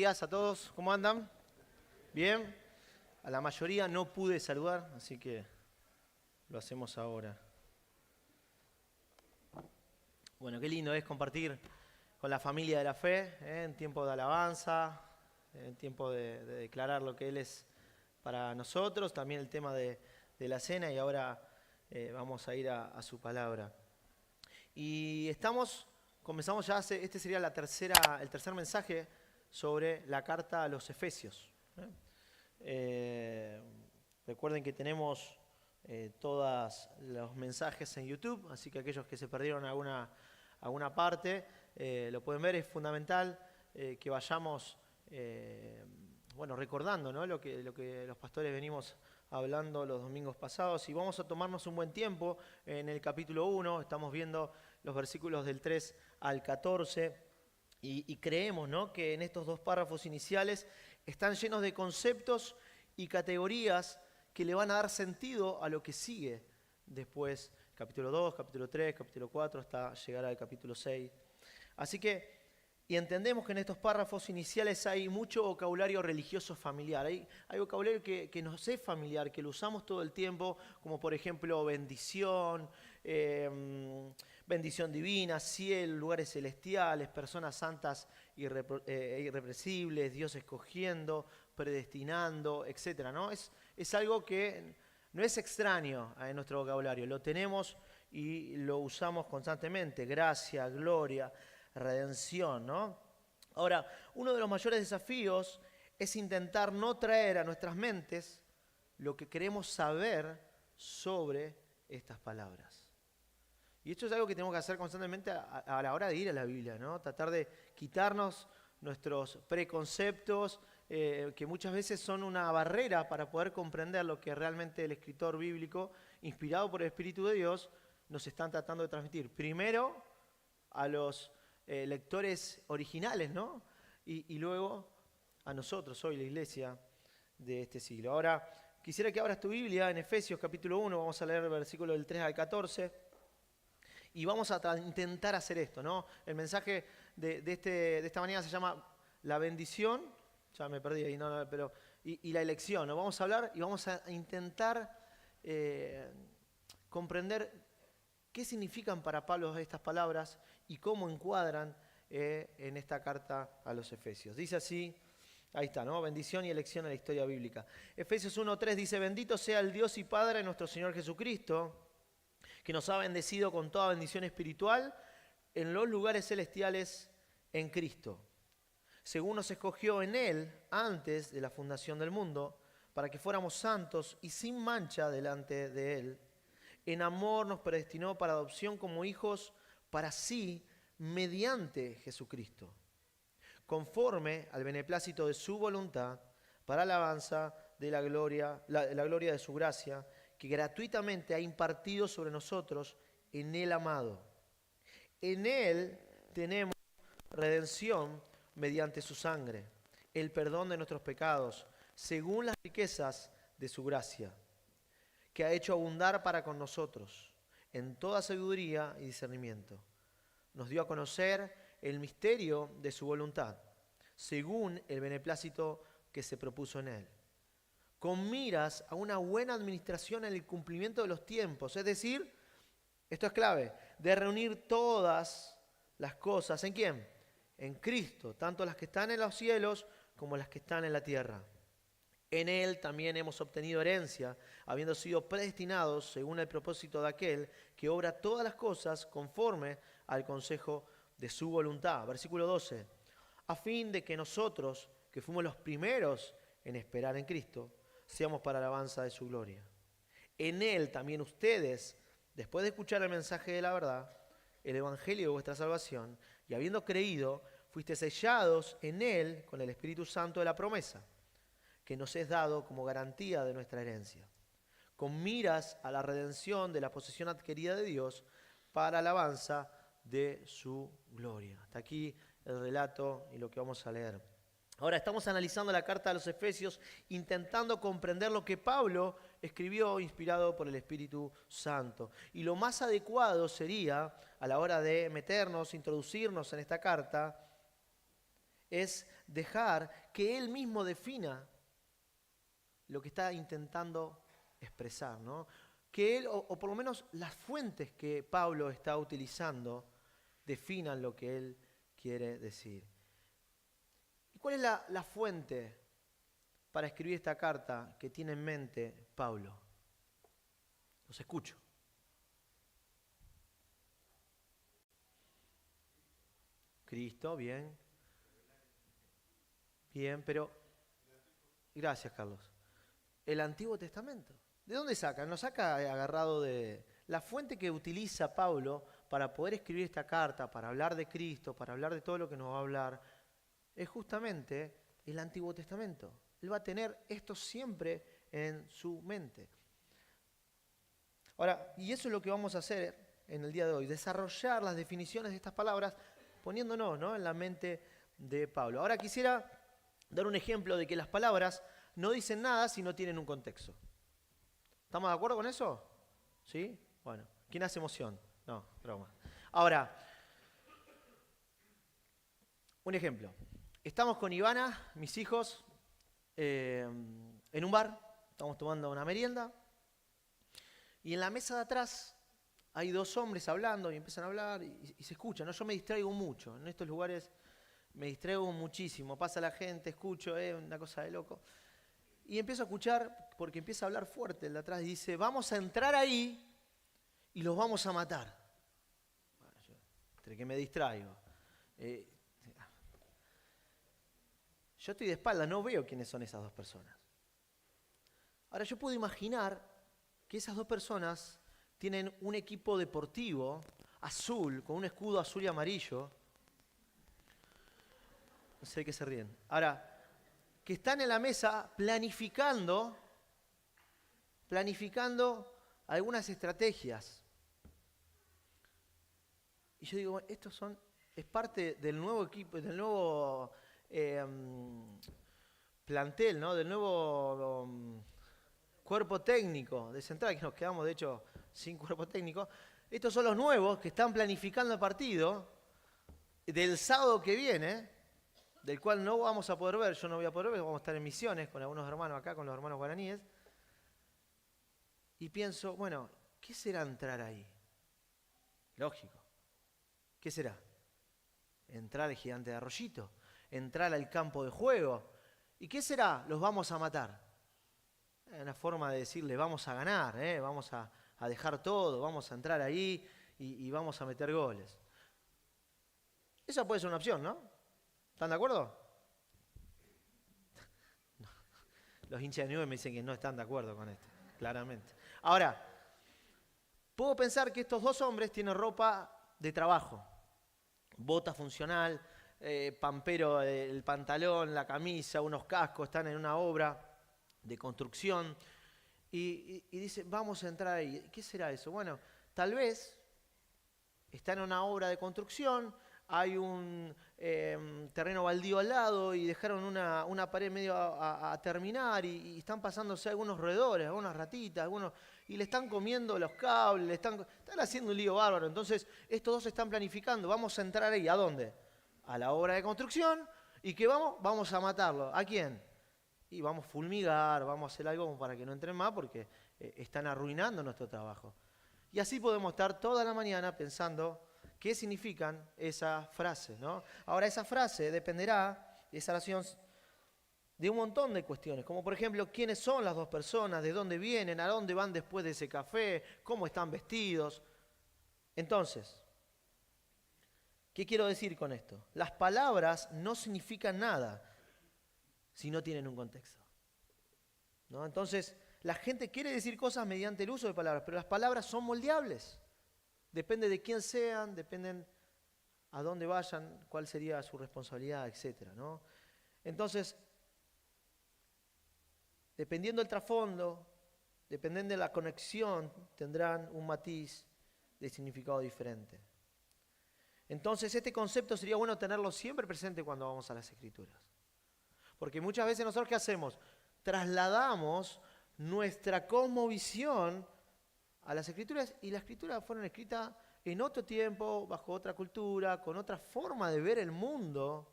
días a todos, ¿cómo andan? ¿Bien? A la mayoría no pude saludar, así que lo hacemos ahora. Bueno, qué lindo es compartir con la familia de la fe, en tiempo de alabanza, en tiempo de declarar lo que Él es para nosotros, también el tema de la cena y ahora vamos a ir a su palabra. Y comenzamos ya, este sería el tercer mensaje sobre la carta a los Efesios. Recuerden que tenemos todos los mensajes en YouTube, así que aquellos que se perdieron alguna parte, lo pueden ver. Es fundamental que vayamos recordando, ¿no? lo que los pastores venimos hablando los domingos pasados, y vamos a tomarnos un buen tiempo en el capítulo 1, estamos viendo los versículos del 3 al 14, y creemos, ¿no?, que en estos dos párrafos iniciales están llenos de conceptos y categorías que le van a dar sentido a lo que sigue después, capítulo 2, capítulo 3, capítulo 4, hasta llegar al capítulo 6. Así que, y entendemos que en estos párrafos iniciales hay mucho vocabulario religioso familiar. Hay vocabulario que nos es familiar, que lo usamos todo el tiempo, como por ejemplo bendición, bendición divina, cielo, lugares celestiales, personas santas irrepresibles, Dios escogiendo, predestinando, etc., ¿no? Es algo que no es extraño en nuestro vocabulario, lo tenemos y lo usamos constantemente. Gracia, gloria, redención, ¿no? Ahora, uno de los mayores desafíos es intentar no traer a nuestras mentes lo que queremos saber sobre estas palabras. Y esto es algo que tenemos que hacer constantemente a la hora de ir a la Biblia, ¿no? Tratar de quitarnos nuestros preconceptos, que muchas veces son una barrera para poder comprender lo que realmente el escritor bíblico, inspirado por el Espíritu de Dios, nos están tratando de transmitir. Primero a los lectores originales, ¿no? Y luego a nosotros, hoy la iglesia de este siglo. Ahora, quisiera que abras tu Biblia en Efesios capítulo 1, vamos a leer el versículo del 3 al 14. Y vamos a intentar hacer esto, ¿no? El mensaje de esta mañana se llama la bendición, ya me perdí ahí, y la elección, ¿no? Vamos a hablar y vamos a intentar comprender qué significan para Pablo estas palabras y cómo encuadran en esta carta a los Efesios. Dice así, ahí está, ¿no? Bendición y elección en la historia bíblica. Efesios 1:3 dice: bendito sea el Dios y Padre de nuestro Señor Jesucristo, que nos ha bendecido con toda bendición espiritual en los lugares celestiales en Cristo, según nos escogió en Él antes de la fundación del mundo, para que fuéramos santos y sin mancha delante de Él. En amor nos predestinó para adopción como hijos para sí, mediante Jesucristo, conforme al beneplácito de su voluntad, para alabanza de la gloria de su gracia, que gratuitamente ha impartido sobre nosotros en el amado. En Él tenemos redención mediante su sangre, el perdón de nuestros pecados, según las riquezas de su gracia, que ha hecho abundar para con nosotros en toda sabiduría y discernimiento. Nos dio a conocer el misterio de su voluntad, según el beneplácito que se propuso en Él, con miras a una buena administración en el cumplimiento de los tiempos. Es decir, esto es clave, de reunir todas las cosas, ¿en quién? En Cristo, tanto las que están en los cielos como las que están en la tierra. En Él también hemos obtenido herencia, habiendo sido predestinados según el propósito de aquel que obra todas las cosas conforme al consejo de su voluntad. Versículo 12, a fin de que nosotros, que fuimos los primeros en esperar en Cristo, seamos para alabanza de su gloria. En Él también ustedes, después de escuchar el mensaje de la verdad, el evangelio de vuestra salvación, y habiendo creído, fuiste sellados en Él con el Espíritu Santo de la promesa, que nos es dado como garantía de nuestra herencia, con miras a la redención de la posesión adquirida de Dios para alabanza de su gloria. Hasta aquí el relato y lo que vamos a leer. Ahora estamos analizando la carta a los Efesios, intentando comprender lo que Pablo escribió inspirado por el Espíritu Santo. Y lo más adecuado sería, a la hora de introducirnos en esta carta, es dejar que Él mismo defina lo que está intentando expresar, ¿no? Que Él, o por lo menos las fuentes que Pablo está utilizando, definan lo que Él quiere decir. ¿Y cuál es la fuente para escribir esta carta que tiene en mente Pablo? Los escucho. Cristo, bien. Bien, pero... Gracias, Carlos. El Antiguo Testamento. ¿De dónde saca? Nos saca agarrado de... La fuente que utiliza Pablo para poder escribir esta carta, para hablar de Cristo, para hablar de todo lo que nos va a hablar, es justamente el Antiguo Testamento. Él va a tener esto siempre en su mente. Ahora, y eso es lo que vamos a hacer en el día de hoy, desarrollar las definiciones de estas palabras poniéndonos, ¿no?, en la mente de Pablo. Ahora quisiera dar un ejemplo de que las palabras no dicen nada si no tienen un contexto. ¿Estamos de acuerdo con eso? ¿Sí? Bueno, ¿quién hace emoción? No, broma. Ahora, un ejemplo. Estamos con Ivana, mis hijos, en un bar, estamos tomando una merienda, y en la mesa de atrás hay dos hombres hablando y empiezan a hablar y se escuchan, ¿no? Yo me distraigo mucho, en estos lugares me distraigo muchísimo, pasa la gente, escucho, una cosa de loco. Y empiezo a escuchar porque empieza a hablar fuerte el de atrás y dice, vamos a entrar ahí y los vamos a matar. Bueno, yo, entre que me distraigo. Yo estoy de espalda, no veo quiénes son esas dos personas. Ahora yo puedo imaginar que esas dos personas tienen un equipo deportivo azul, con un escudo azul y amarillo. No sé de qué se ríen. Ahora, que están en la mesa planificando algunas estrategias. Y yo digo, es parte del nuevo equipo, del nuevo plantel, ¿no? Del nuevo cuerpo técnico de Central, que nos quedamos de hecho sin cuerpo técnico. Estos son los nuevos que están planificando el partido del sábado que viene, del cual no vamos a poder ver, yo no voy a poder ver, vamos a estar en misiones con algunos hermanos acá, con los hermanos guaraníes. Y pienso, bueno, ¿qué será entrar ahí? Lógico. ¿Qué será? Entrar al Gigante de Arroyito, entrar al campo de juego. ¿Y qué será? Los vamos a matar. Es una forma de decirle, vamos a ganar, vamos a dejar todo, vamos a entrar ahí y vamos a meter goles. Esa puede ser una opción, ¿no? ¿Están de acuerdo? No. Los hinchas de Newell's me dicen que no están de acuerdo con esto, claramente. Ahora, puedo pensar que estos dos hombres tienen ropa de trabajo, bota funcional, pampero, el pantalón, la camisa, unos cascos, están en una obra de construcción y dice, vamos a entrar ahí. ¿Qué será eso? Bueno, tal vez están en una obra de construcción, hay un terreno baldío al lado y dejaron una pared medio a terminar y están pasándose algunos roedores, algunas ratitas, y le están comiendo los cables, están haciendo un lío bárbaro. Entonces, estos dos están planificando, vamos a entrar ahí. ¿A dónde? A la obra de construcción. ¿Y qué vamos? Vamos a matarlo. ¿A quién? Y vamos a fulmigar, vamos a hacer algo para que no entren más porque están arruinando nuestro trabajo. Y así podemos estar toda la mañana pensando qué significan esas frases, ¿no? Ahora, esa frase dependerá, esa oración, de un montón de cuestiones, como por ejemplo, quiénes son las dos personas, de dónde vienen, a dónde van después de ese café, cómo están vestidos. Entonces, ¿qué quiero decir con esto? Las palabras no significan nada si no tienen un contexto, ¿no? Entonces, la gente quiere decir cosas mediante el uso de palabras, pero las palabras son moldeables. Depende de quién sean, dependen a dónde vayan, cuál sería su responsabilidad, etcétera, ¿no? Entonces, dependiendo del trasfondo, dependiendo de la conexión, tendrán un matiz de significado diferente. Entonces, este concepto sería bueno tenerlo siempre presente cuando vamos a las Escrituras. Porque muchas veces nosotros, ¿qué hacemos? Trasladamos nuestra cosmovisión a las Escrituras, y las Escrituras fueron escritas en otro tiempo, bajo otra cultura, con otra forma de ver el mundo.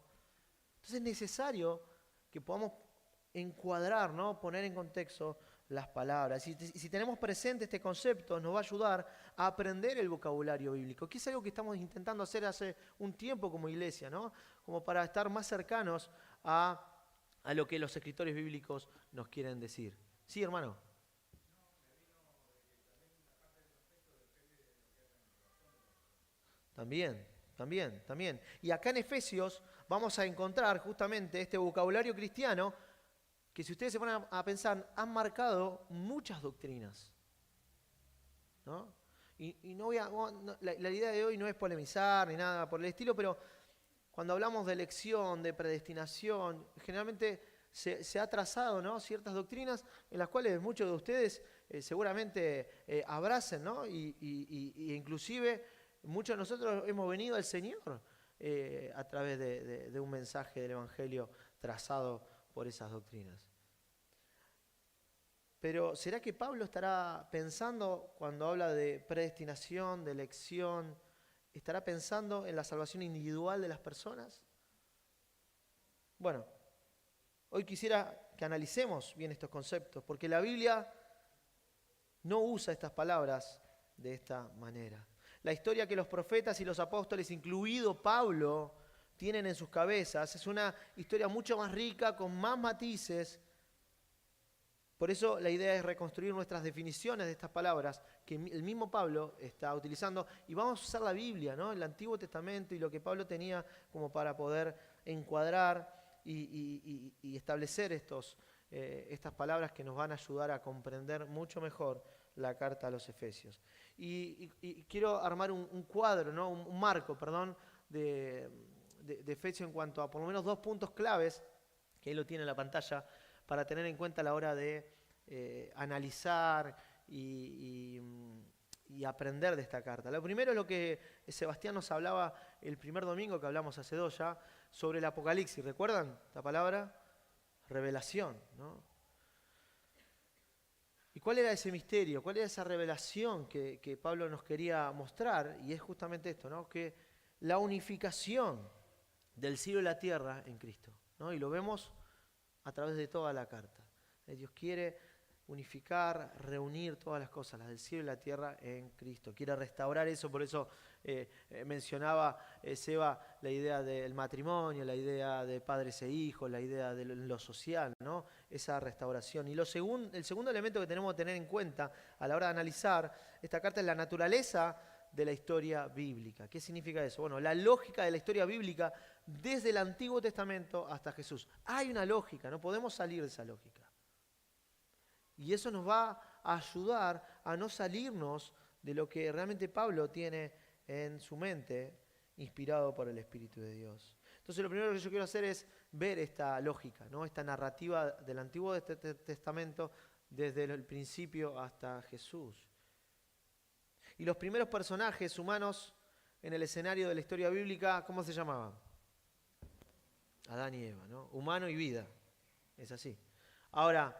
Entonces es necesario que podamos encuadrar, ¿no? Poner en contexto las palabras. Y si tenemos presente este concepto, nos va a ayudar a aprender el vocabulario bíblico, que es algo que estamos intentando hacer hace un tiempo como iglesia, ¿no? Como para estar más cercanos a lo que los escritores bíblicos nos quieren decir. Sí, hermano. También. Y acá en Efesios vamos a encontrar justamente este vocabulario cristiano que, si ustedes se ponen a pensar, han marcado muchas doctrinas, ¿no? Y no voy a, no, la idea de hoy no es polemizar ni nada por el estilo, pero cuando hablamos de elección, de predestinación, generalmente se ha trazado, ¿no?, ciertas doctrinas en las cuales muchos de ustedes seguramente abracen, ¿no? Y inclusive muchos de nosotros hemos venido al Señor a través de un mensaje del Evangelio trazado por esas doctrinas. Pero ¿será que Pablo estará pensando, cuando habla de predestinación, de elección, estará pensando en la salvación individual de las personas? Bueno, hoy quisiera que analicemos bien estos conceptos, porque la Biblia no usa estas palabras de esta manera. La historia que los profetas y los apóstoles, incluido Pablo, tienen en sus cabezas es una historia mucho más rica, con más matices. Por eso la idea es reconstruir nuestras definiciones de estas palabras que el mismo Pablo está utilizando, y vamos a usar la Biblia, ¿no?, el Antiguo Testamento y lo que Pablo tenía como para poder encuadrar y establecer estas palabras que nos van a ayudar a comprender mucho mejor la carta a los Efesios. Y quiero armar un cuadro, ¿no?, un marco, perdón, de Efesios en cuanto a por lo menos 2 puntos claves, que ahí lo tiene en la pantalla, para tener en cuenta a la hora de analizar y aprender de esta carta. Lo primero es lo que Sebastián nos hablaba el primer domingo, que hablamos hace 2 ya, sobre el Apocalipsis. ¿Recuerdan la palabra? Revelación, ¿no? ¿Y cuál era ese misterio? ¿Cuál era esa revelación que Pablo nos quería mostrar? Y es justamente esto, ¿no?, que la unificación del cielo y la tierra en Cristo, ¿no? Y lo vemos a través de toda la carta. Dios quiere unificar, reunir todas las cosas, las del cielo y la tierra, en Cristo. Quiere restaurar eso, por eso mencionaba Seba la idea del matrimonio, la idea de padres e hijos, la idea de lo social, ¿no? Esa restauración. Y el segundo elemento que tenemos que tener en cuenta a la hora de analizar esta carta es la naturaleza de la historia bíblica. ¿Qué significa eso? Bueno, la lógica de la historia bíblica desde el Antiguo Testamento hasta Jesús. Hay una lógica, no podemos salir de esa lógica. Y eso nos va a ayudar a no salirnos de lo que realmente Pablo tiene en su mente, inspirado por el Espíritu de Dios. Entonces lo primero que yo quiero hacer es ver esta lógica, ¿no?, esta narrativa del Antiguo Testamento desde el principio hasta Jesús. Y los primeros personajes humanos en el escenario de la historia bíblica, ¿cómo se llamaban? Adán y Eva, ¿no? Humano y vida. Es así. Ahora,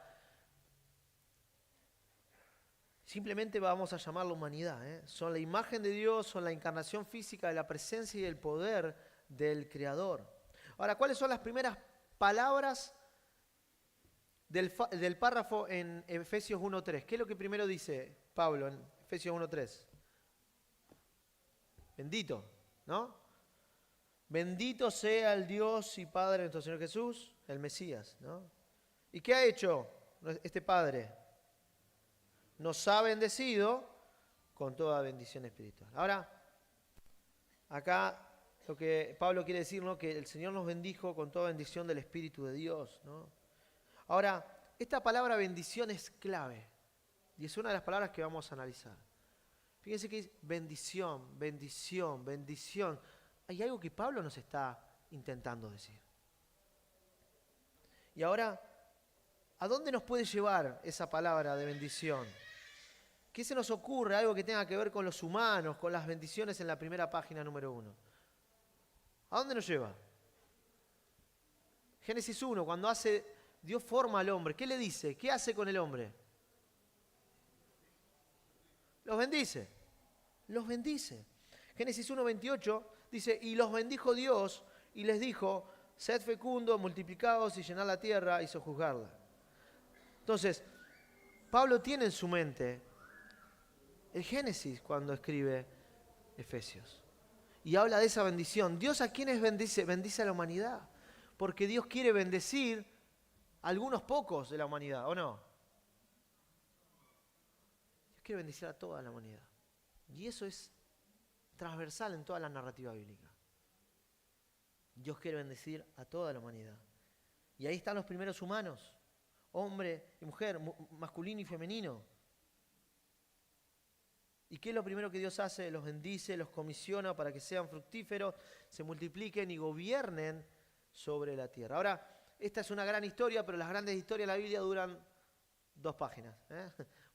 simplemente vamos a llamarla humanidad, ¿eh? Son la imagen de Dios, son la encarnación física de la presencia y el poder del Creador. Ahora, ¿cuáles son las primeras palabras del párrafo en Efesios 1.3? ¿Qué es lo que primero dice Pablo en Efesios 1.3? Bendito, ¿no? Bendito sea el Dios y Padre de nuestro Señor Jesús, el Mesías, ¿no? ¿Y qué ha hecho este Padre? Nos ha bendecido con toda bendición espiritual. Ahora, acá lo que Pablo quiere decir, ¿no?, que el Señor nos bendijo con toda bendición del Espíritu de Dios, ¿no? Ahora, esta palabra bendición es clave y es una de las palabras que vamos a analizar. Fíjense que es bendición, bendición, bendición. Hay algo que Pablo nos está intentando decir. Y ahora, ¿a dónde nos puede llevar esa palabra de bendición? ¿Qué se nos ocurre? Algo que tenga que ver con los humanos, con las bendiciones en la primera página número 1. ¿A dónde nos lleva? Génesis 1, cuando Dios forma al hombre, ¿qué le dice? ¿Qué hace con el hombre? Los bendice. Los bendice. Génesis 1:28 dice, y los bendijo Dios y les dijo, Sed fecundos, multiplicaos y llenad la tierra y sojuzgarla. Entonces, Pablo tiene en su mente el Génesis cuando escribe Efesios. Y habla de esa bendición. ¿Dios a quiénes bendice? Bendice a la humanidad. Porque Dios quiere bendecir a algunos pocos de la humanidad, ¿o no? Dios quiere bendecir a toda la humanidad. Y eso es transversal en toda la narrativa bíblica. Dios quiere bendecir a toda la humanidad. Y ahí están los primeros humanos, hombre y mujer, masculino y femenino. ¿Y qué es lo primero que Dios hace? Los bendice, los comisiona para que sean fructíferos, se multipliquen y gobiernen sobre la tierra. Ahora, esta es una gran historia, pero las grandes historias de la Biblia duran 2 páginas.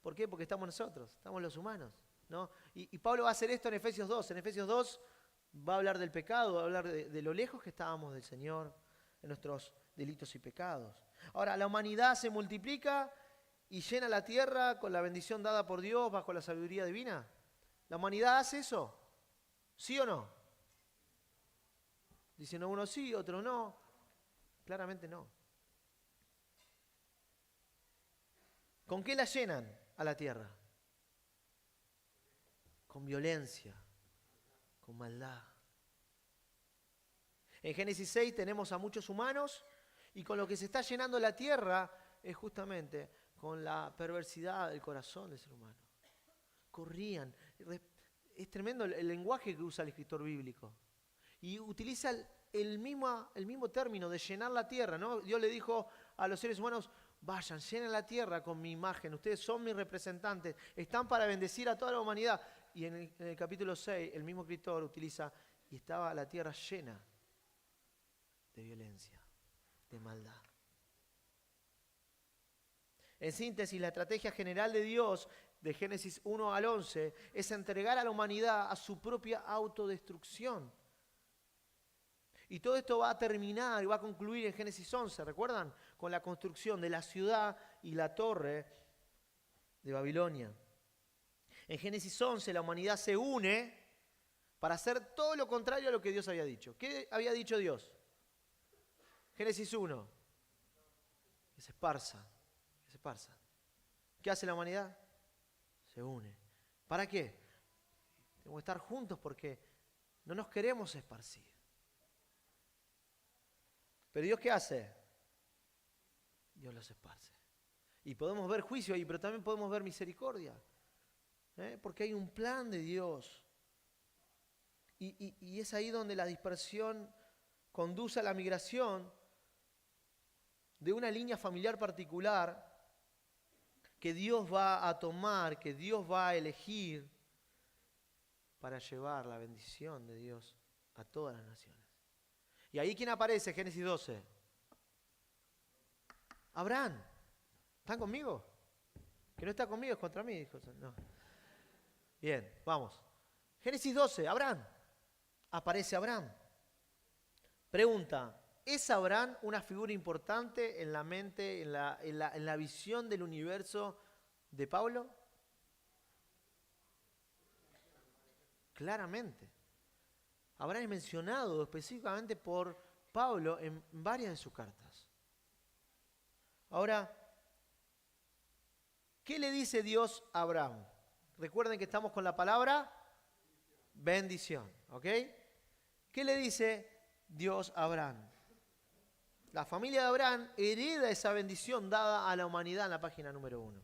¿Por qué? Porque estamos nosotros, estamos los humanos, ¿no? Y Pablo va a hacer esto en Efesios 2. En Efesios 2 va a hablar del pecado, va a hablar de lo lejos que estábamos del Señor, de nuestros delitos y pecados. Ahora, la humanidad se multiplica y llena la tierra con la bendición dada por Dios bajo la sabiduría divina. ¿La humanidad hace eso? ¿Sí o no? Dicen uno sí, otro no. Claramente no. ¿Con qué la llenan a la tierra? Con violencia, con maldad. En Génesis 6 tenemos a muchos humanos y con lo que se está llenando la tierra es justamente con la perversidad del corazón del ser humano. Corrían. Es tremendo el lenguaje que usa el escritor bíblico. Y utiliza el mismo término de llenar la tierra, ¿no? Dios le dijo a los seres humanos, vayan, llenen la tierra con mi imagen, ustedes son mis representantes, están para bendecir a toda la humanidad. Y en el capítulo 6, el mismo escritor utiliza, y estaba la tierra llena de violencia, de maldad. En síntesis, la estrategia general de Dios, de Génesis 1 al 11, es entregar a la humanidad a su propia autodestrucción. Y todo esto va a terminar y va a concluir en Génesis 11, ¿recuerdan? Con la construcción de la ciudad y la torre de Babilonia. En Génesis 11 la humanidad se une para hacer todo lo contrario a lo que Dios había dicho. ¿Qué había dicho Dios? Génesis 1, que se esparza, que se esparza. ¿Qué hace la humanidad? Se une. ¿Para qué? Tenemos que estar juntos porque no nos queremos esparcir. ¿Pero Dios qué hace? Dios los esparce. Y podemos ver juicio ahí, pero también podemos ver misericordia. Porque hay un plan de Dios. Y es ahí donde la dispersión conduce a la migración de una línea familiar particular que Dios va a tomar, que Dios va a elegir para llevar la bendición de Dios a todas las naciones. Y ahí, ¿quién aparece? Génesis 12. Abraham. ¿Están conmigo? Que no está conmigo es contra mí, dijo. No. Bien, vamos. Génesis 12, Abraham. Aparece Abraham. Pregunta, ¿es Abraham una figura importante en la mente, en la visión del universo de Pablo? Claramente. Abraham es mencionado específicamente por Pablo en varias de sus cartas. Ahora, ¿qué le dice Dios a Abraham? Recuerden que estamos con la palabra bendición, ¿ok? ¿Qué le dice Dios a Abraham? La familia de Abraham hereda esa bendición dada a la humanidad en la página número 1.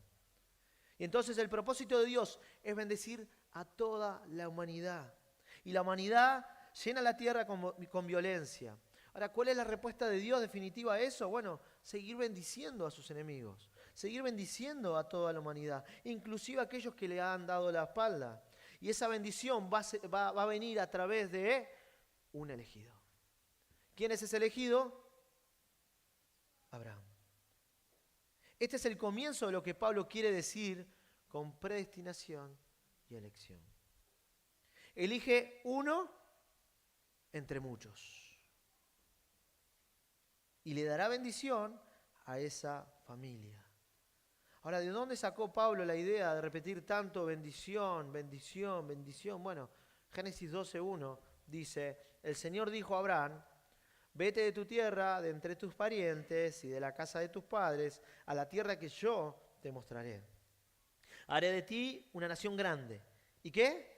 Y entonces el propósito de Dios es bendecir a toda la humanidad. Y la humanidad llena la tierra con violencia. Ahora, ¿cuál es la respuesta de Dios definitiva a eso? Bueno, seguir bendiciendo a sus enemigos. Seguir bendiciendo a toda la humanidad, inclusive a aquellos que le han dado la espalda. Y esa bendición va a venir a través de un elegido. ¿Quién es ese elegido? Abraham. Este es el comienzo de lo que Pablo quiere decir con predestinación y elección. Elige uno entre muchos. Y le dará bendición a esa familia. Ahora, ¿de dónde sacó Pablo la idea de repetir tanto bendición, bendición, bendición? Bueno, Génesis 12:1 dice, el Señor dijo a Abraham, Vete de tu tierra, de entre tus parientes y de la casa de tus padres, a la tierra que yo te mostraré. Haré de ti una nación grande. ¿Y qué?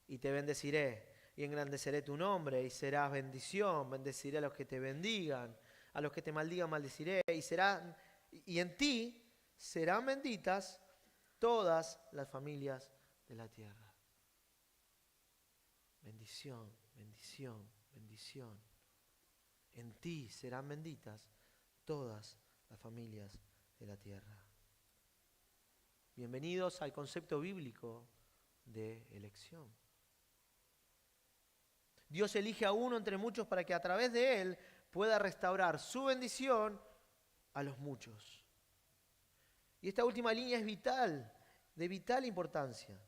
Y te bendeciré, y engrandeceré tu nombre, y serás bendición. Bendeciré a los que te bendigan, a los que te maldigan maldeciré, y en ti serán benditas todas las familias de la tierra. Bendición, bendición, bendición. En ti serán benditas todas las familias de la tierra. Bienvenidos al concepto bíblico de elección. Dios elige a uno entre muchos para que a través de él pueda restaurar su bendición a los muchos. Y esta última línea es vital, de vital importancia.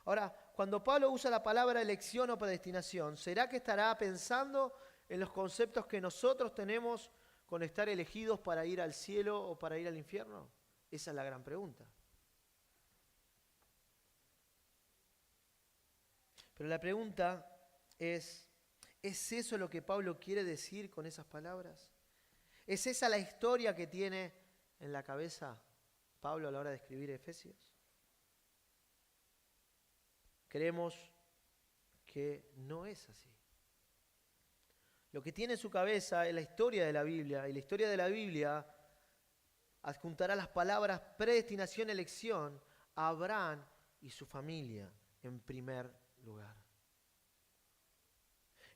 Ahora, cuando Pablo usa la palabra elección o predestinación, ¿será que estará pensando en los conceptos que nosotros tenemos con estar elegidos para ir al cielo o para ir al infierno? Esa es la gran pregunta. Pero la pregunta ¿es eso lo que Pablo quiere decir con esas palabras? ¿Es esa la historia que tiene en la cabeza Pablo a la hora de escribir Efesios? Creemos que no es así. Lo que tiene en su cabeza es la historia de la Biblia, y la historia de la Biblia adjuntará las palabras predestinación, elección a Abraham y su familia en primer lugar.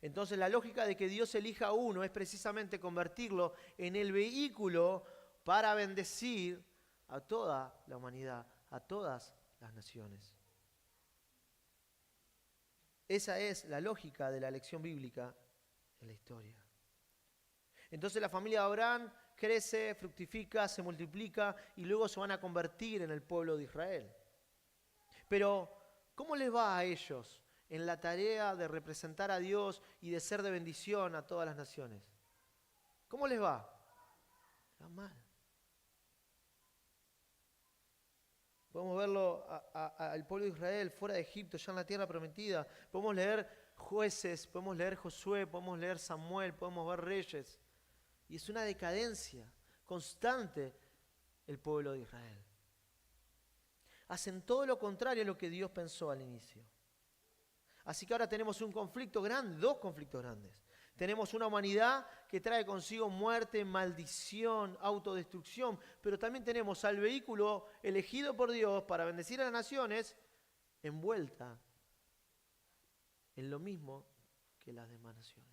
Entonces la lógica de que Dios elija a uno es precisamente convertirlo en el vehículo para bendecir a toda la humanidad, a todas las naciones. Esa es la lógica de la elección bíblica en la historia. Entonces la familia de Abraham crece, fructifica, se multiplica y luego se van a convertir en el pueblo de Israel. Pero, ¿cómo les va a ellos en la tarea de representar a Dios y de ser de bendición a todas las naciones? ¿Cómo les va? Va mal. Podemos verlo al pueblo de Israel fuera de Egipto, ya en la tierra prometida. Podemos leer Jueces, podemos leer Josué, podemos leer Samuel, podemos ver Reyes. Y es una decadencia constante el pueblo de Israel. Hacen todo lo contrario a lo que Dios pensó al inicio. Así que ahora tenemos un conflicto grande, dos conflictos grandes. Tenemos una humanidad que trae consigo muerte, maldición, autodestrucción, pero también tenemos al vehículo elegido por Dios para bendecir a las naciones, envuelta en lo mismo que las demás naciones.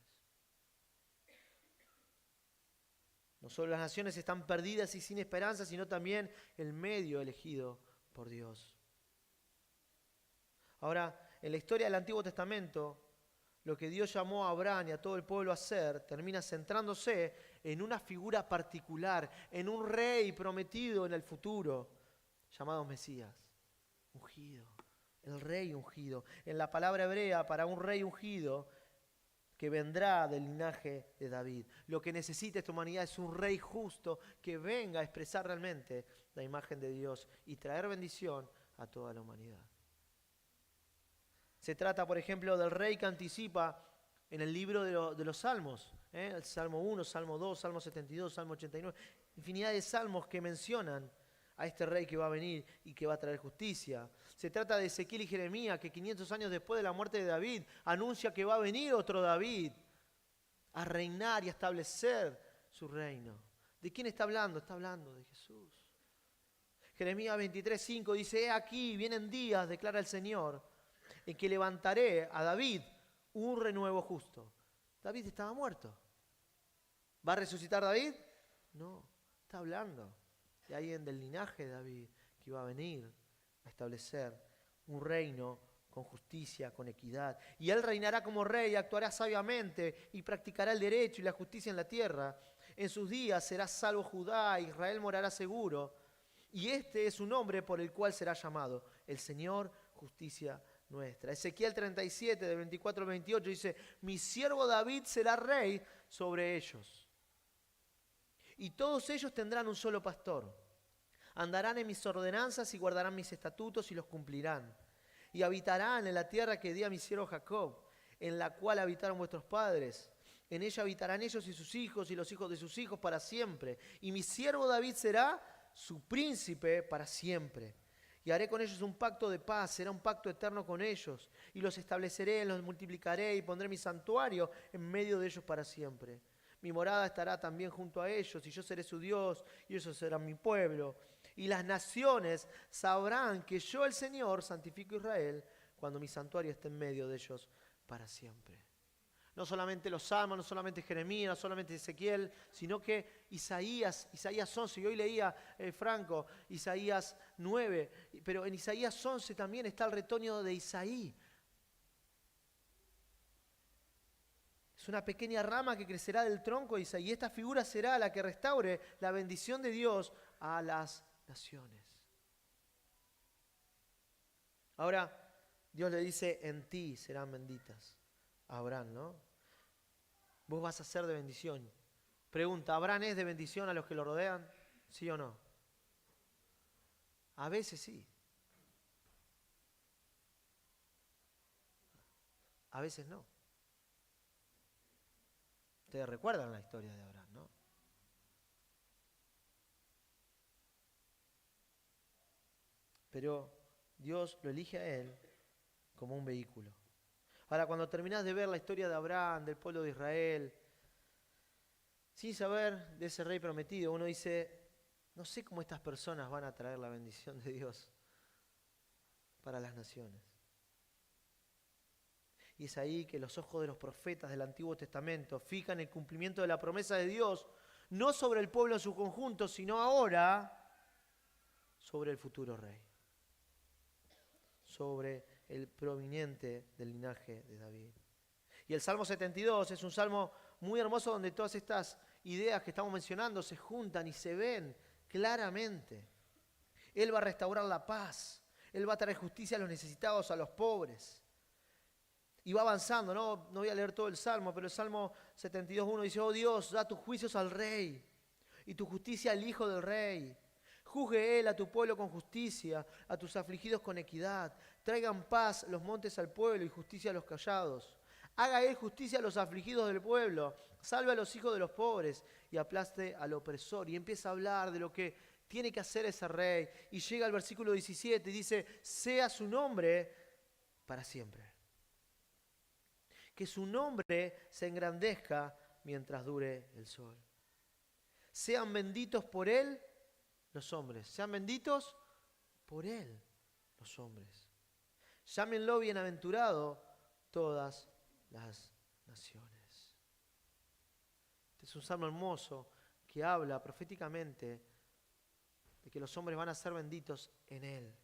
No solo las naciones están perdidas y sin esperanza, sino también el medio elegido por Dios. Ahora, en la historia del Antiguo Testamento, lo que Dios llamó a Abraham y a todo el pueblo a hacer, termina centrándose en una figura particular, en un rey prometido en el futuro, llamado Mesías, ungido, el rey ungido. En la palabra hebrea, para un rey ungido, que vendrá del linaje de David. Lo que necesita esta humanidad es un rey justo que venga a expresar realmente la imagen de Dios y traer bendición a toda la humanidad. Se trata, por ejemplo, del rey que anticipa en el libro de los Salmos, el Salmo 1, Salmo 2, Salmo 72, Salmo 89, infinidad de salmos que mencionan a este rey que va a venir y que va a traer justicia. Se trata de Ezequiel y Jeremías, que 500 años después de la muerte de David, anuncia que va a venir otro David a reinar y a establecer su reino. ¿De quién está hablando? Está hablando de Jesús. Jeremías 23:5 dice: He aquí, vienen días, declara el Señor, en que levantaré a David un renuevo justo. David estaba muerto. ¿Va a resucitar David? No, está hablando de alguien del linaje de David que iba a venir a establecer un reino con justicia, con equidad. Y él reinará como rey, actuará sabiamente y practicará el derecho y la justicia en la tierra. En sus días será salvo Judá, Israel morará seguro. Y este es su nombre por el cual será llamado: el Señor, justicia nuestra. Ezequiel 37, del 24 al 28 dice: mi siervo David será rey sobre ellos. Y todos ellos tendrán un solo pastor. Andarán en mis ordenanzas y guardarán mis estatutos y los cumplirán. Y habitarán en la tierra que di a mi siervo Jacob, en la cual habitaron vuestros padres. En ella habitarán ellos y sus hijos y los hijos de sus hijos para siempre. Y mi siervo David será su príncipe para siempre. Y haré con ellos un pacto de paz, será un pacto eterno con ellos. Y los estableceré, los multiplicaré y pondré mi santuario en medio de ellos para siempre. Mi morada estará también junto a ellos, y yo seré su Dios, y ellos serán mi pueblo. Y las naciones sabrán que yo, el Señor, santifico a Israel, cuando mi santuario esté en medio de ellos para siempre. No solamente los Salmos, no solamente Jeremías, no solamente Ezequiel, sino que Isaías 11, y hoy leía Franco, Isaías 9, pero en Isaías 11 también está el retoño de Isaí. Es una pequeña rama que crecerá del tronco de Isaí, y esta figura será la que restaure la bendición de Dios a las naciones. Ahora, Dios le dice, en ti serán benditas. Abraham, ¿no? Vos vas a ser de bendición. Pregunta, ¿Abraham es de bendición a los que lo rodean? ¿Sí o no? A veces sí. A veces no. Ustedes recuerdan la historia de Abraham, ¿no? Pero Dios lo elige a él como un vehículo. Ahora, cuando terminás de ver la historia de Abraham, del pueblo de Israel, sin saber de ese rey prometido, uno dice, no sé cómo estas personas van a traer la bendición de Dios para las naciones. Y es ahí que los ojos de los profetas del Antiguo Testamento fijan el cumplimiento de la promesa de Dios, no sobre el pueblo en su conjunto, sino ahora sobre el futuro rey, sobre el proveniente del linaje de David. Y el Salmo 72 es un salmo muy hermoso donde todas estas ideas que estamos mencionando se juntan y se ven claramente. Él va a restaurar la paz, Él va a traer justicia a los necesitados, a los pobres. Y va avanzando, no voy a leer todo el Salmo, pero el Salmo 72:1 dice, oh Dios, da tus juicios al rey y tu justicia al hijo del rey. Juzgue él a tu pueblo con justicia, a tus afligidos con equidad. Traigan paz los montes al pueblo y justicia a los callados. Haga él justicia a los afligidos del pueblo. Salve a los hijos de los pobres y aplaste al opresor. Y empieza a hablar de lo que tiene que hacer ese rey. Y llega al versículo 17 y dice, sea su nombre para siempre. Que su nombre se engrandezca mientras dure el sol. Sean benditos por él los hombres. Sean benditos por él los hombres. Llámenlo bienaventurado todas las naciones. Este es un salmo hermoso que habla proféticamente de que los hombres van a ser benditos en él.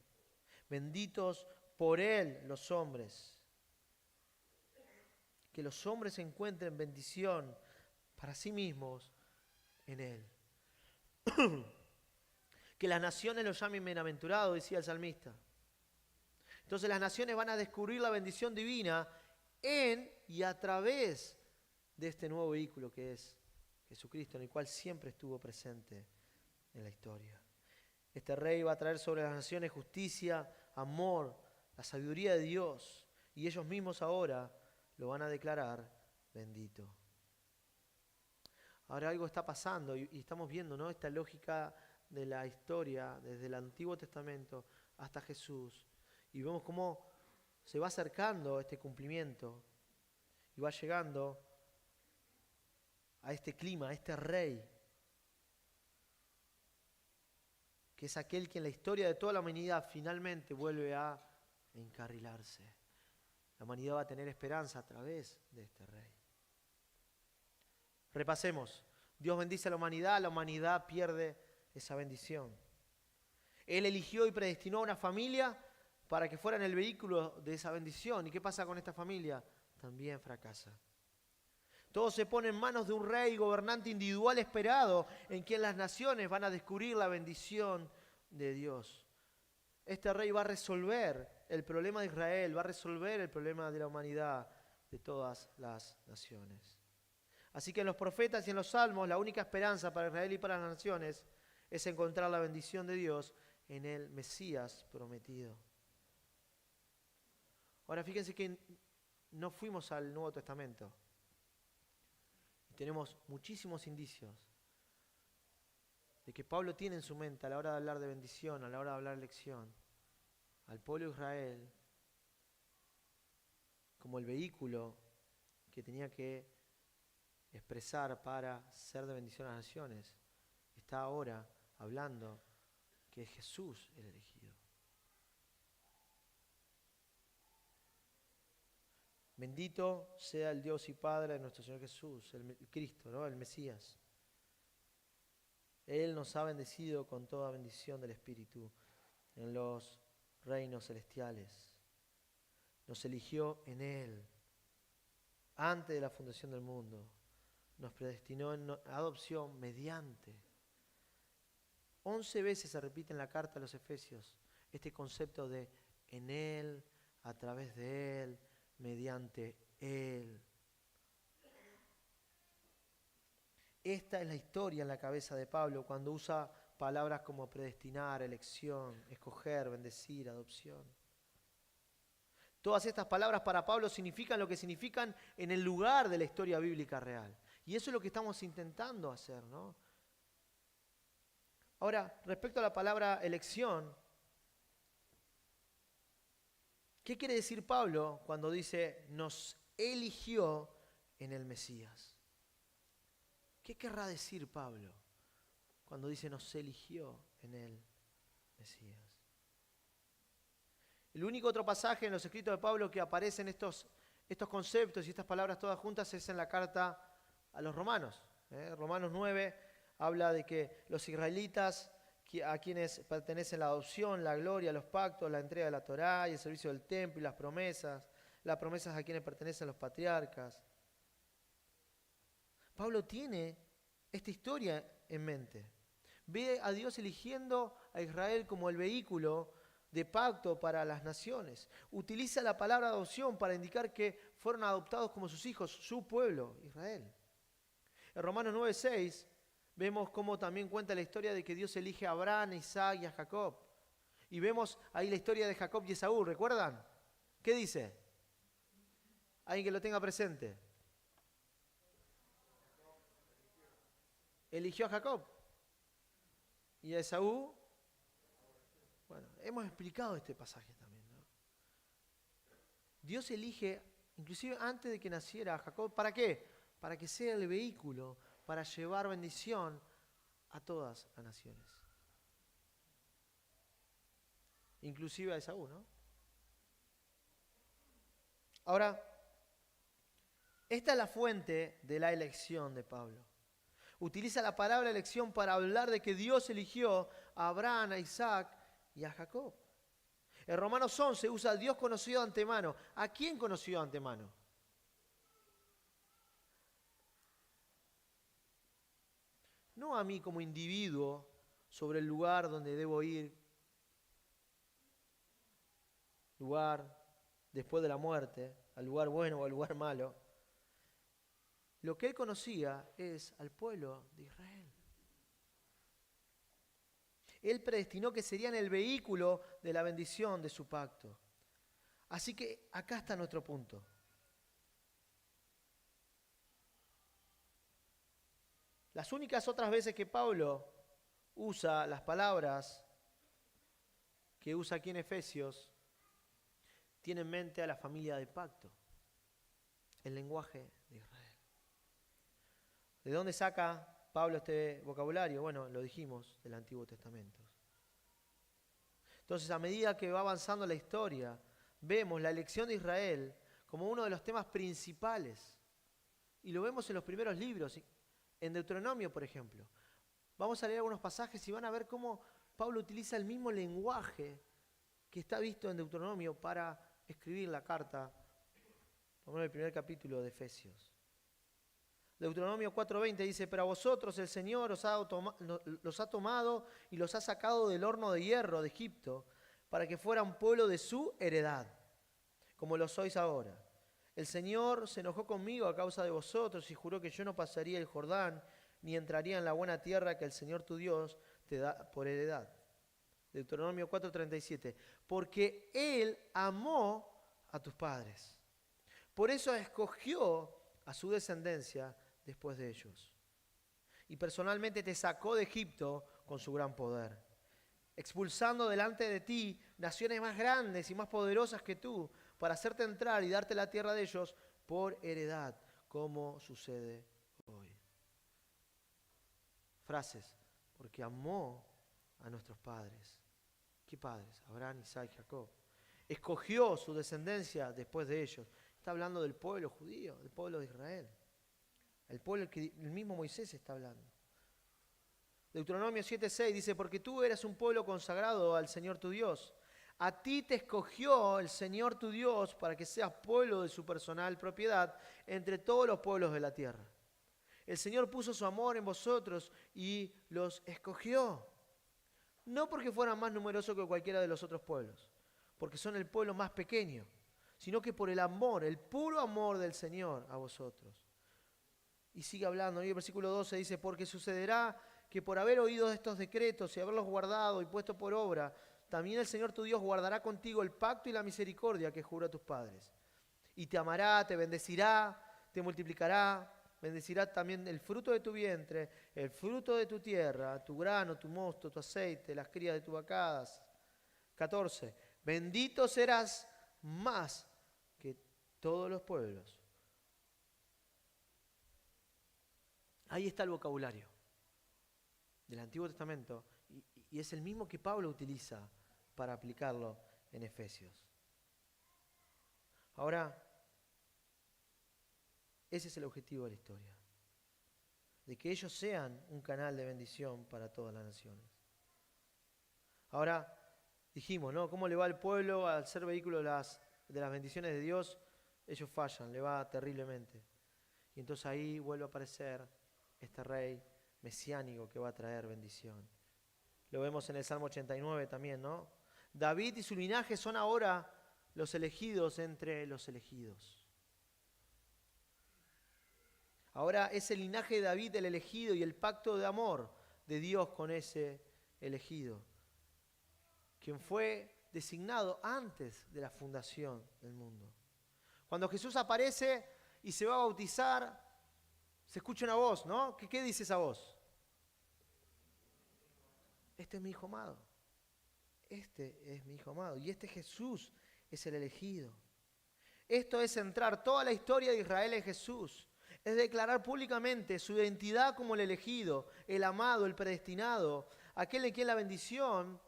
Benditos por él los hombres. Que los hombres encuentren bendición para sí mismos en él. Que las naciones lo llamen bienaventurado, decía el salmista. Entonces las naciones van a descubrir la bendición divina en y a través de este nuevo vehículo que es Jesucristo, en el cual siempre estuvo presente en la historia. Este rey va a traer sobre las naciones justicia, amor, la sabiduría de Dios, y ellos mismos ahora lo van a declarar bendito. Ahora algo está pasando y estamos viendo, ¿no?, esta lógica de la historia desde el Antiguo Testamento hasta Jesús. Y vemos cómo se va acercando este cumplimiento y va llegando a este clima, a este rey, que es aquel que en la historia de toda la humanidad finalmente vuelve a encarrilarse. La humanidad va a tener esperanza a través de este rey. Repasemos. Dios bendice a la humanidad pierde esa bendición. Él eligió y predestinó a una familia para que fueran el vehículo de esa bendición. ¿Y qué pasa con esta familia? También fracasa. Todo se pone en manos de un rey gobernante individual esperado, en quien las naciones van a descubrir la bendición de Dios. Este rey va a resolver el problema de Israel, va a resolver el problema de la humanidad, de todas las naciones. Así que en los profetas y en los salmos, la única esperanza para Israel y para las naciones es encontrar la bendición de Dios en el Mesías prometido. Ahora fíjense que no fuimos al Nuevo Testamento. tenemos muchísimos indicios de que Pablo tiene en su mente a la hora de hablar de bendición, a la hora de hablar de elección, al pueblo de Israel como el vehículo que tenía que expresar para ser de bendición a las naciones. Está ahora hablando que es Jesús el elegido. Bendito sea el Dios y Padre de nuestro Señor Jesús, el Cristo, ¿no? El Mesías. Él nos ha bendecido con toda bendición del Espíritu en los reinos celestiales. Nos eligió en Él antes de la fundación del mundo. Nos predestinó en adopción mediante. 11 veces se repite en la carta a los Efesios este concepto de en Él, a través de Él, mediante Él. Esta es la historia en la cabeza de Pablo cuando usa palabras como predestinar, elección, escoger, bendecir, adopción. Todas estas palabras para Pablo significan lo que significan en el lugar de la historia bíblica real. Y eso es lo que estamos intentando hacer, ¿no? Ahora, respecto a la palabra elección, ¿qué quiere decir Pablo cuando dice nos eligió en el Mesías? ¿Qué querrá decir Pablo cuando dice nos eligió en el Mesías? El único otro pasaje en los escritos de Pablo que aparecen estos conceptos y estas palabras todas juntas es en la carta a los Romanos. Romanos 9 habla de que los israelitas, a quienes pertenecen la adopción, la gloria, los pactos, la entrega de la Torá y el servicio del templo y las promesas a quienes pertenecen los patriarcas. Pablo tiene esta historia en mente. Ve a Dios eligiendo a Israel como el vehículo de pacto para las naciones. Utiliza la palabra adopción para indicar que fueron adoptados como sus hijos, su pueblo, Israel. En Romanos 9:6 vemos cómo también cuenta la historia de que Dios elige a Abraham, a Isaac y a Jacob. Y vemos ahí la historia de Jacob y Esaú, ¿recuerdan? ¿Qué dice? ¿Alguien que lo tenga presente? Eligió a Jacob. ¿Y a Esaú? Bueno, hemos explicado este pasaje también, ¿no? Dios elige, inclusive antes de que naciera a Jacob, ¿para qué? Para que sea el vehículo para llevar bendición a todas las naciones. Inclusive a Esaú, ¿no? Ahora, esta es la fuente de la elección de Pablo. Utiliza la palabra elección para hablar de que Dios eligió a Abraham, a Isaac y a Jacob. En Romanos 11 usa Dios conocido de antemano. ¿A quién conoció de antemano? No a mí como individuo sobre el lugar donde debo ir, lugar después de la muerte, al lugar bueno o al lugar malo. Lo que él conocía es al pueblo de Israel. Él predestinó que serían el vehículo de la bendición de su pacto. Así que acá está nuestro punto. Las únicas otras veces que Pablo usa las palabras que usa aquí en Efesios, tiene en mente a la familia de pacto, el lenguaje de Israel. ¿De dónde saca Pablo este vocabulario? Bueno, lo dijimos, del Antiguo Testamento. Entonces, a medida que va avanzando la historia, vemos la elección de Israel como uno de los temas principales. Y lo vemos en los primeros libros, en Deuteronomio, por ejemplo. Vamos a leer algunos pasajes y van a ver cómo Pablo utiliza el mismo lenguaje que está visto en Deuteronomio para escribir la carta, por ejemplo, el primer capítulo de Efesios. Deuteronomio 4:20 dice, pero a vosotros el Señor los ha tomado y los ha sacado del horno de hierro de Egipto, para que fueran pueblo de su heredad, como lo sois ahora. El Señor se enojó conmigo a causa de vosotros y juró que yo no pasaría el Jordán, ni entraría en la buena tierra que el Señor tu Dios te da por heredad. Deuteronomio 4:37, porque Él amó a tus padres. Por eso escogió a su descendencia después de ellos. Y personalmente te sacó de Egipto con su gran poder, expulsando delante de ti naciones más grandes y más poderosas que tú, para hacerte entrar y darte la tierra de ellos por heredad, como sucede hoy. Frases, porque amó a nuestros padres. ¿Qué padres? Abraham, Isaac y Jacob. Escogió su descendencia después de ellos. Está hablando del pueblo judío, del pueblo de Israel. El pueblo que el mismo Moisés está hablando. Deuteronomio 7:6 dice, porque tú eres un pueblo consagrado al Señor tu Dios. A ti te escogió el Señor tu Dios para que seas pueblo de su personal propiedad entre todos los pueblos de la tierra. El Señor puso su amor en vosotros y los escogió. No porque fueran más numerosos que cualquiera de los otros pueblos, porque son el pueblo más pequeño, sino que por el amor, el puro amor del Señor a vosotros. Y sigue hablando, y el versículo 12 dice, porque sucederá que por haber oído estos decretos y haberlos guardado y puesto por obra, también el Señor tu Dios guardará contigo el pacto y la misericordia que juró a tus padres. Y te amará, te bendecirá, te multiplicará, bendecirá también el fruto de tu vientre, el fruto de tu tierra, tu grano, tu mosto, tu aceite, las crías de tus vacadas. 14. Bendito serás más que todos los pueblos. Ahí está el vocabulario del Antiguo Testamento y es el mismo que Pablo utiliza para aplicarlo en Efesios. Ahora, ese es el objetivo de la historia, de que ellos sean un canal de bendición para todas las naciones. Ahora, dijimos, ¿no? ¿Cómo le va al pueblo al ser vehículo de las bendiciones de Dios? Ellos fallan, le va terriblemente. Y entonces ahí vuelve a aparecer este rey mesiánico que va a traer bendición. Lo vemos en el Salmo 89 también, ¿no? David y su linaje son ahora los elegidos entre los elegidos. Ahora es el linaje de David el elegido y el pacto de amor de Dios con ese elegido, quien fue designado antes de la fundación del mundo. Cuando Jesús aparece y se va a bautizar, se escucha una voz, ¿no? ¿Qué dice esa voz? Este es mi hijo amado. Este es mi hijo amado. Y este Jesús es el elegido. Esto es centrar toda la historia de Israel en Jesús. Es declarar públicamente su identidad como el elegido, el amado, el predestinado, aquel en quien la bendición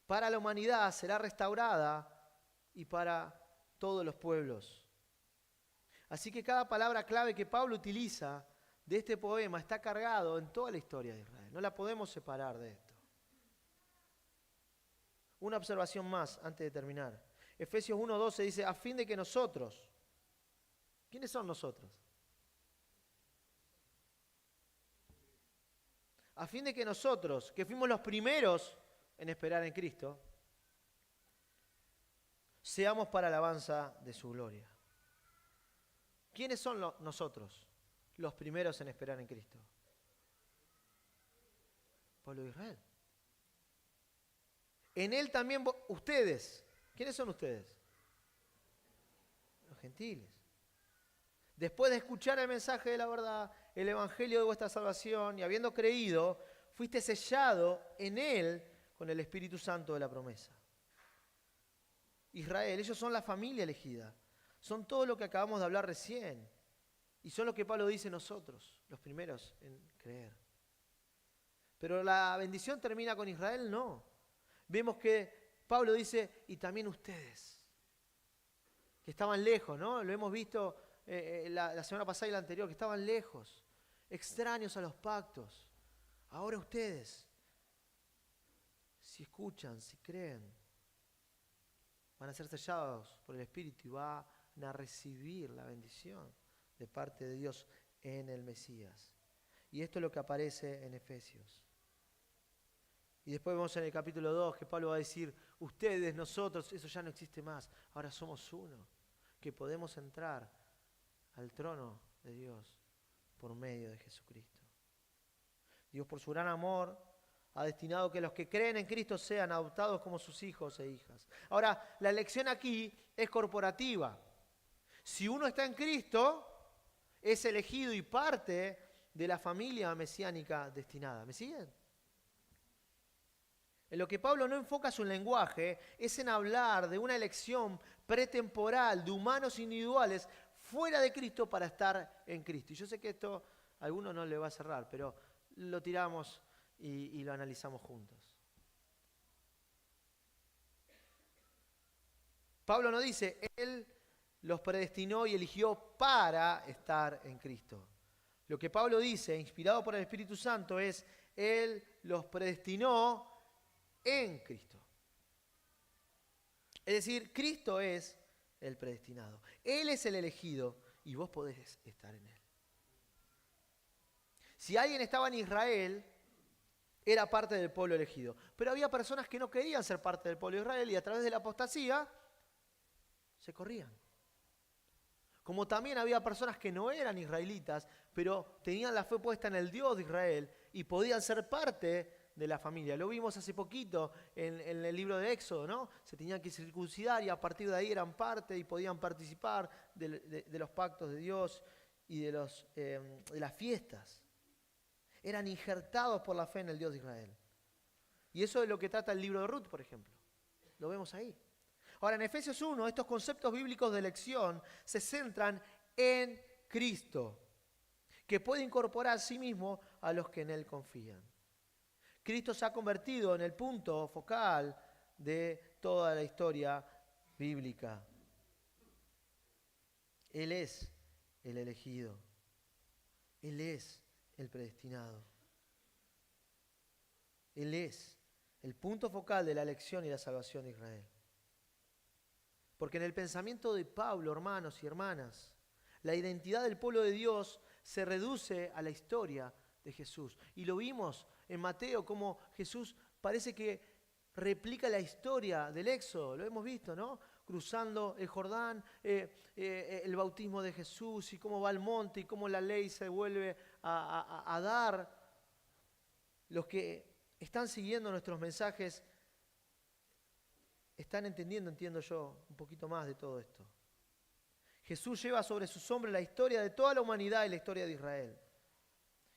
para la humanidad será restaurada y para todos los pueblos. Así que cada palabra clave que Pablo utiliza de este poema está cargado en toda la historia de Israel. No la podemos separar de esto. Una observación más antes de terminar. Efesios 1:12 dice, a fin de que nosotros, ¿quiénes son nosotros? A fin de que nosotros, que fuimos los primeros en esperar en Cristo, seamos para alabanza de su gloria. ¿Quiénes son nosotros? Los primeros en esperar en Cristo. Pueblo de Israel. En él también ustedes. ¿Quiénes son ustedes? Los gentiles. Después de escuchar el mensaje de la verdad, el evangelio de vuestra salvación, y habiendo creído, fuiste sellado en él con el Espíritu Santo de la promesa. Israel, ellos son la familia elegida. Son todo lo que acabamos de hablar recién. Y son lo que Pablo dice nosotros, los primeros en creer. Pero la bendición termina con Israel, no. Vemos que Pablo dice, y también ustedes, que estaban lejos, ¿no? Lo hemos visto la semana pasada y la anterior, que estaban lejos, extraños a los pactos. Ahora ustedes, si escuchan, si creen, van a ser sellados por el Espíritu y van a recibir la bendición de parte de Dios en el Mesías. Y esto es lo que aparece en Efesios. Y después vemos en el capítulo 2 que Pablo va a decir, ustedes, nosotros, eso ya no existe más. Ahora somos uno, que podemos entrar al trono de Dios por medio de Jesucristo. Dios, por su gran amor, ha destinado que los que creen en Cristo sean adoptados como sus hijos e hijas. Ahora, la elección aquí es corporativa. Si uno está en Cristo, Es elegido y parte de la familia mesiánica destinada. ¿Me siguen? En lo que Pablo no enfoca su lenguaje es en hablar de una elección pretemporal de humanos individuales fuera de Cristo para estar en Cristo. Y yo sé que esto a algunos no le va a cerrar, pero lo tiramos y lo analizamos juntos. Pablo no dice, Él los predestinó y eligió para estar en Cristo. Lo que Pablo dice, inspirado por el Espíritu Santo, es, Él los predestinó en Cristo. Es decir, Cristo es el predestinado. Él es el elegido y vos podés estar en Él. Si alguien estaba en Israel, era parte del pueblo elegido. Pero había personas que no querían ser parte del pueblo de Israel y a través de la apostasía se corrían. Como también había personas que no eran israelitas, pero tenían la fe puesta en el Dios de Israel y podían ser parte de la familia. Lo vimos hace poquito en el libro de Éxodo, ¿no? Se tenían que circuncidar y a partir de ahí eran parte y podían participar de los pactos de Dios y de las fiestas. Eran injertados por la fe en el Dios de Israel. Y eso es lo que trata el libro de Ruth, por ejemplo. Lo vemos ahí. Ahora, en Efesios 1, estos conceptos bíblicos de elección se centran en Cristo, que puede incorporar a sí mismo a los que en Él confían. Cristo se ha convertido en el punto focal de toda la historia bíblica. Él es el elegido. Él es el predestinado. Él es el punto focal de la elección y la salvación de Israel. Porque en el pensamiento de Pablo, hermanos y hermanas, la identidad del pueblo de Dios se reduce a la historia de Jesús. Y lo vimos en Mateo, como Jesús parece que replica la historia del Éxodo. Lo hemos visto, ¿no? Cruzando el Jordán, el bautismo de Jesús y cómo va al monte y cómo la ley se vuelve a dar. Los que están siguiendo nuestros mensajes están entendiendo, entiendo yo, un poquito más de todo esto. Jesús lleva sobre sus hombros la historia de toda la humanidad y la historia de Israel.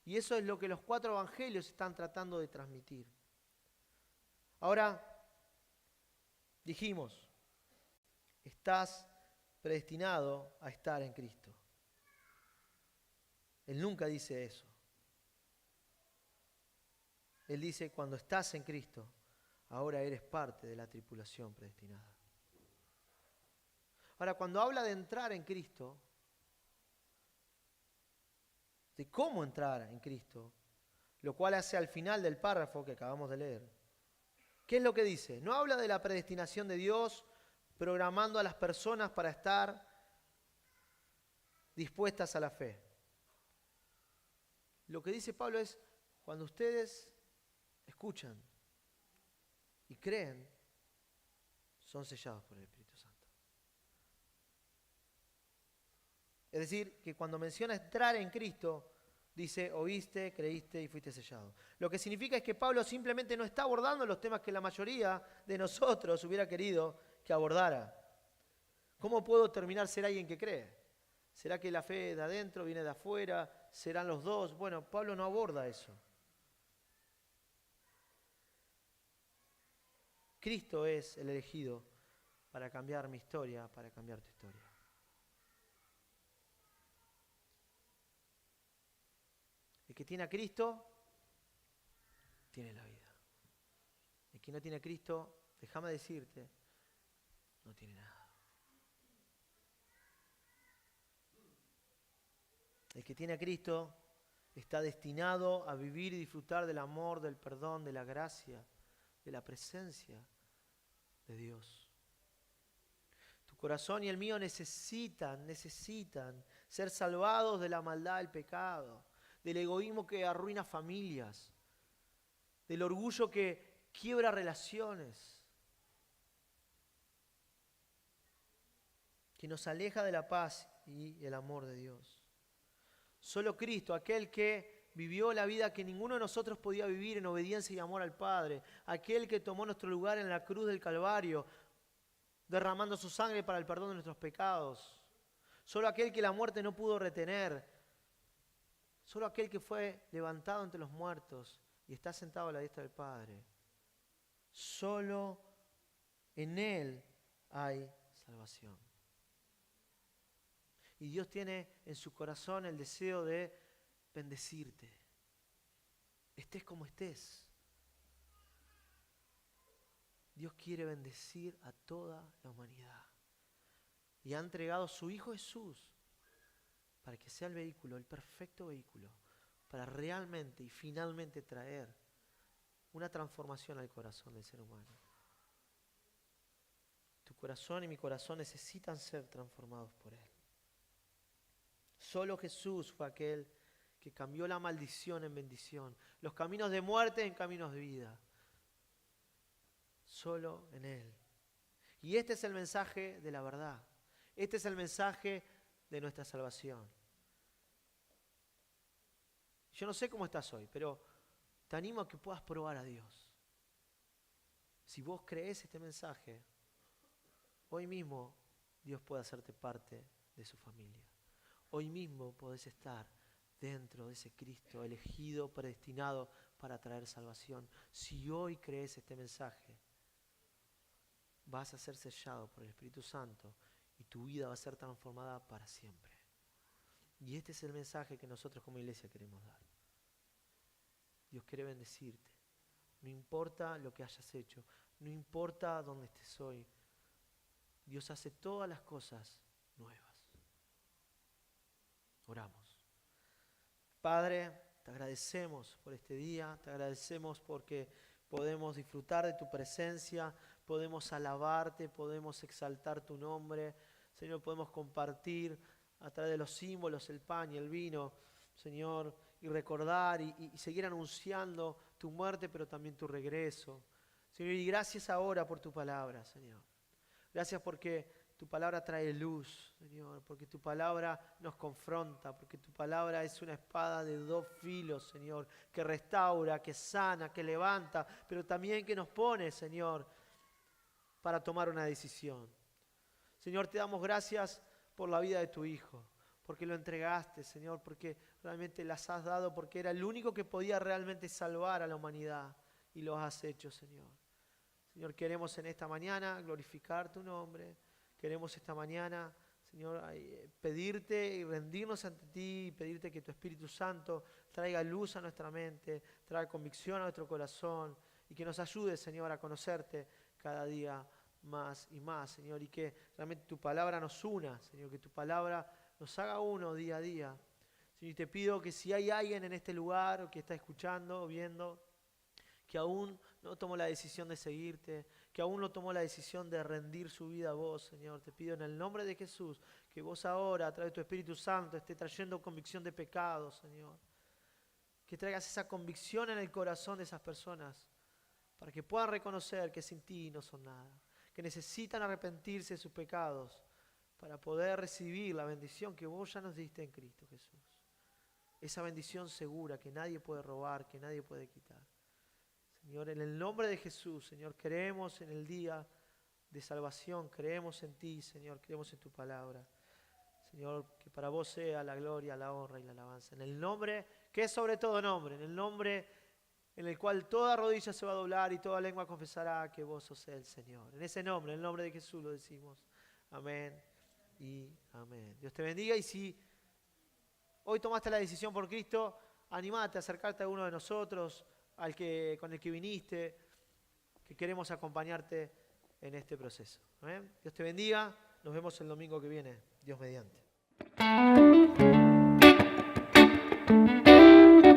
Y eso es lo que los 4 evangelios están tratando de transmitir. Ahora, dijimos, estás predestinado a estar en Cristo. Él nunca dice eso. Él dice, cuando estás en Cristo, ahora eres parte de la tripulación predestinada. Ahora, cuando habla de entrar en Cristo, de cómo entrar en Cristo, lo cual hace al final del párrafo que acabamos de leer, ¿qué es lo que dice? No habla de la predestinación de Dios programando a las personas para estar dispuestas a la fe. Lo que dice Pablo es, cuando ustedes escuchan y creen, son sellados por el Espíritu Santo. Es decir, que cuando menciona entrar en Cristo, dice, oíste, creíste y fuiste sellado. Lo que significa es que Pablo simplemente no está abordando los temas que la mayoría de nosotros hubiera querido que abordara. ¿Cómo puedo terminar ser alguien que cree? ¿Será que la fe de adentro viene de afuera? ¿Serán los dos? Bueno, Pablo no aborda eso. Cristo es el elegido para cambiar mi historia, para cambiar tu historia. El que tiene a Cristo, tiene la vida. El que no tiene a Cristo, déjame decirte, no tiene nada. El que tiene a Cristo está destinado a vivir y disfrutar del amor, del perdón, de la gracia, de la presencia de Dios. Tu corazón y el mío necesitan ser salvados de la maldad del pecado, del egoísmo que arruina familias, del orgullo que quiebra relaciones, que nos aleja de la paz y el amor de Dios. Solo Cristo, aquel que vivió la vida que ninguno de nosotros podía vivir en obediencia y amor al Padre, aquel que tomó nuestro lugar en la cruz del Calvario, derramando su sangre para el perdón de nuestros pecados, solo aquel que la muerte no pudo retener, Solo aquel que fue levantado entre los muertos y está sentado a la diestra del Padre. Solo en Él hay salvación. Y Dios tiene en su corazón el deseo de bendecirte. Estés como estés. Dios quiere bendecir a toda la humanidad. Y ha entregado a su Hijo Jesús para que sea el vehículo, el perfecto vehículo, para realmente y finalmente traer una transformación al corazón del ser humano. Tu corazón y mi corazón necesitan ser transformados por Él. Solo Jesús fue aquel que cambió la maldición en bendición, los caminos de muerte en caminos de vida. Solo en Él. Y este es el mensaje de la verdad. Este es el mensaje de nuestra salvación. Yo no sé cómo estás hoy, pero te animo a que puedas probar a Dios. Si vos crees este mensaje, hoy mismo Dios puede hacerte parte de su familia. Hoy mismo podés estar dentro de ese Cristo elegido, predestinado para traer salvación. Si hoy crees este mensaje, vas a ser sellado por el Espíritu Santo y tu vida va a ser transformada para siempre. Y este es el mensaje que nosotros como iglesia queremos dar. Dios quiere bendecirte. No importa lo que hayas hecho, no importa dónde estés hoy. Dios hace todas las cosas nuevas. Oramos. Padre, te agradecemos por este día, te agradecemos porque podemos disfrutar de tu presencia, podemos alabarte, podemos exaltar tu nombre. Señor, podemos compartir a través de los símbolos, el pan y el vino, Señor, y recordar y seguir anunciando tu muerte, pero también tu regreso. Señor, y gracias ahora por tu palabra, Señor. Gracias porque tu palabra trae luz, Señor, porque tu palabra nos confronta, porque tu palabra es una espada de dos filos, Señor, que restaura, que sana, que levanta, pero también que nos pone, Señor, para tomar una decisión. Señor, te damos gracias por la vida de tu Hijo, porque lo entregaste, Señor, porque realmente las has dado, porque era el único que podía realmente salvar a la humanidad, y lo has hecho, Señor. Señor, queremos en esta mañana glorificar tu nombre. Queremos esta mañana, Señor, pedirte y rendirnos ante ti y pedirte que tu Espíritu Santo traiga luz a nuestra mente, traiga convicción a nuestro corazón y que nos ayude, Señor, a conocerte cada día más y más, Señor, y que realmente tu palabra nos una, Señor, que tu palabra nos haga uno día a día. Señor, y te pido que si hay alguien en este lugar o que está escuchando o viendo, que aún no tomó la decisión de seguirte, que aún no tomó la decisión de rendir su vida a vos, Señor. Te pido en el nombre de Jesús que vos ahora, a través de tu Espíritu Santo, esté trayendo convicción de pecado, Señor. Que traigas esa convicción en el corazón de esas personas para que puedan reconocer que sin ti no son nada, que necesitan arrepentirse de sus pecados para poder recibir la bendición que vos ya nos diste en Cristo Jesús. Esa bendición segura que nadie puede robar, que nadie puede quitar. Señor, en el nombre de Jesús, Señor, creemos en el día de salvación, creemos en ti, Señor, creemos en tu palabra. Señor, que para vos sea la gloria, la honra y la alabanza. En el nombre que es sobre todo nombre, en el nombre en el cual toda rodilla se va a doblar y toda lengua confesará que vos sos el Señor. En ese nombre, en el nombre de Jesús lo decimos. Amén y amén. Dios te bendiga, y si hoy tomaste la decisión por Cristo, animate a acercarte a uno de nosotros, con el que viniste, que queremos acompañarte en este proceso. Dios te bendiga, nos vemos el domingo que viene, Dios mediante.